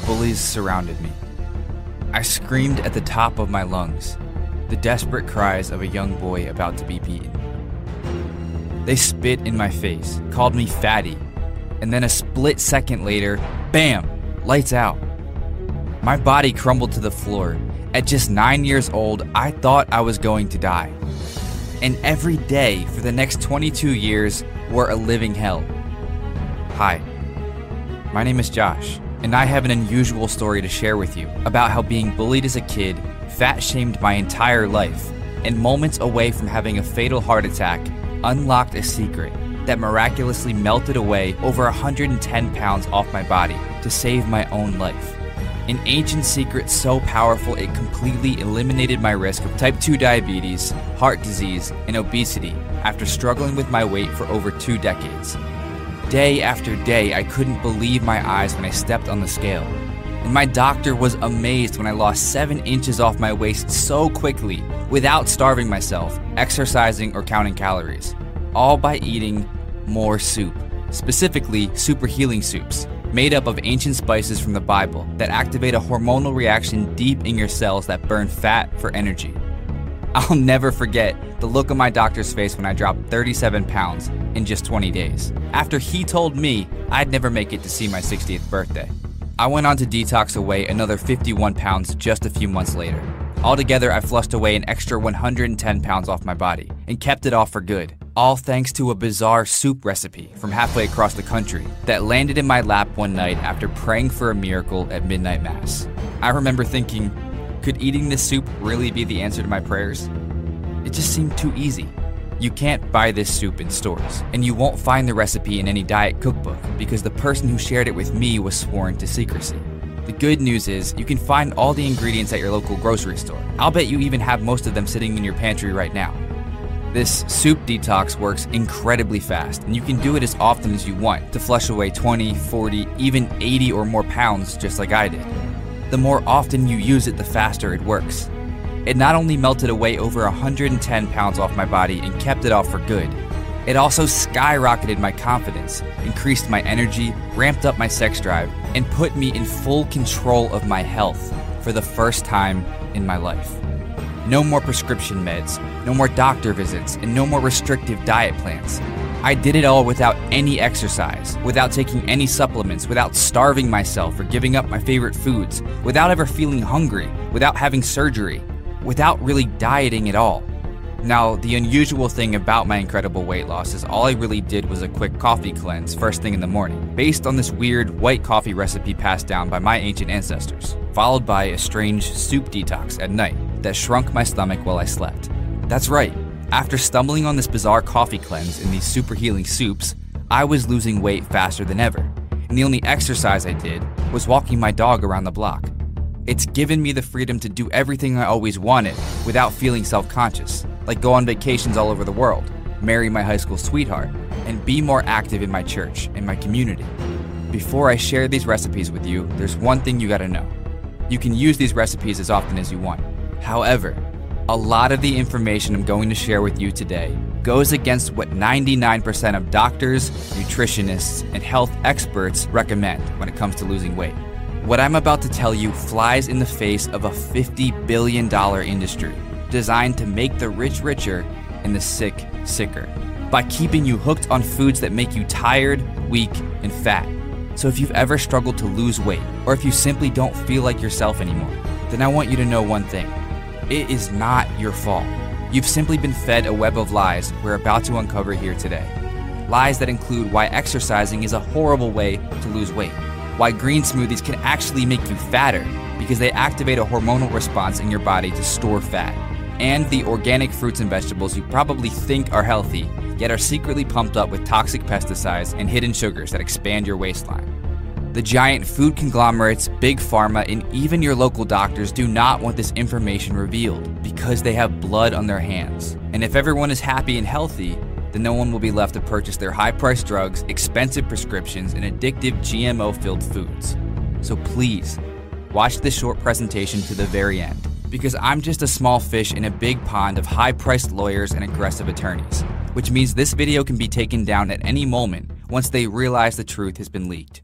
bullies surrounded me. I screamed at the top of my lungs, the desperate cries of a young boy about to be beaten. They spit in my face, called me fatty, and then a split second later, bam, lights out. My body crumbled to the floor. At just 9 years old, I thought I was going to die. And every day for the next 22 years were a living hell. Hi, my name is Josh, and I have an unusual story to share with you about how being bullied as a kid, fat-shamed my entire life, and moments away from having a fatal heart attack unlocked a secret that miraculously melted away over 110 pounds off my body to save my own life. An ancient secret so powerful it completely eliminated my risk of type 2 diabetes, heart disease, and obesity after struggling with my weight for over 2 decades. Day after day, I couldn't believe my eyes when I stepped on the scale. And my doctor was amazed when I lost 7 inches off my waist so quickly without starving myself, exercising, or counting calories. All by eating more soup, specifically super healing soups, made up of ancient spices from the Bible that activate a hormonal reaction deep in your cells that burn fat for energy. I'll never forget the look on my doctor's face when I dropped 37 pounds in just 20 days, after he told me I'd never make it to see my 60th birthday. I went on to detox away another 51 pounds just a few months later. Altogether, I flushed away an extra 110 pounds off my body and kept it off for good. All thanks to a bizarre soup recipe from halfway across the country that landed in my lap one night after praying for a miracle at midnight mass. I remember thinking, could eating this soup really be the answer to my prayers? It just seemed too easy. You can't buy this soup in stores, and you won't find the recipe in any diet cookbook because the person who shared it with me was sworn to secrecy. The good news is you can find all the ingredients at your local grocery store. I'll bet you even have most of them sitting in your pantry right now. This soup detox works incredibly fast, and you can do it as often as you want to flush away 20, 40, even 80 or more pounds just like I did. The more often you use it, the faster it works. It not only melted away over 110 pounds off my body and kept it off for good, it also skyrocketed my confidence, increased my energy, ramped up my sex drive, and put me in full control of my health for the first time in my life. No more prescription meds, no more doctor visits, and no more restrictive diet plans. I did it all without any exercise, without taking any supplements, without starving myself or giving up my favorite foods, without ever feeling hungry, without having surgery, without really dieting at all. Now, the unusual thing about my incredible weight loss is all I really did was a quick coffee cleanse first thing in the morning, based on this weird white coffee recipe passed down by my ancient ancestors, followed by a strange soup detox at night that shrunk my stomach while I slept. That's right, after stumbling on this bizarre coffee cleanse in these super healing soups, I was losing weight faster than ever, and the only exercise I did was walking my dog around the block. It's given me the freedom to do everything I always wanted without feeling self-conscious, like go on vacations all over the world, marry my high school sweetheart, and be more active in my church and my community. Before I share these recipes with you, there's one thing you gotta know. You can use these recipes as often as you want. However, a lot of the information I'm going to share with you today goes against what 99% of doctors, nutritionists, and health experts recommend when it comes to losing weight. What I'm about to tell you flies in the face of a $50 billion industry designed to make the rich richer and the sick sicker by keeping you hooked on foods that make you tired, weak, and fat. So if you've ever struggled to lose weight, or if you simply don't feel like yourself anymore, then I want you to know one thing. It is not your fault. You've simply been fed a web of lies we're about to uncover here today. Lies that include why exercising is a horrible way to lose weight, why green smoothies can actually make you fatter because they activate a hormonal response in your body to store fat, and the organic fruits and vegetables you probably think are healthy, yet are secretly pumped up with toxic pesticides and hidden sugars that expand your waistline. The giant food conglomerates, big pharma, and even your local doctors do not want this information revealed because they have blood on their hands. And if everyone is happy and healthy, then no one will be left to purchase their high-priced drugs, expensive prescriptions, and addictive GMO-filled foods. So please, watch this short presentation to the very end, because I'm just a small fish in a big pond of high-priced lawyers and aggressive attorneys, which means this video can be taken down at any moment once they realize the truth has been leaked.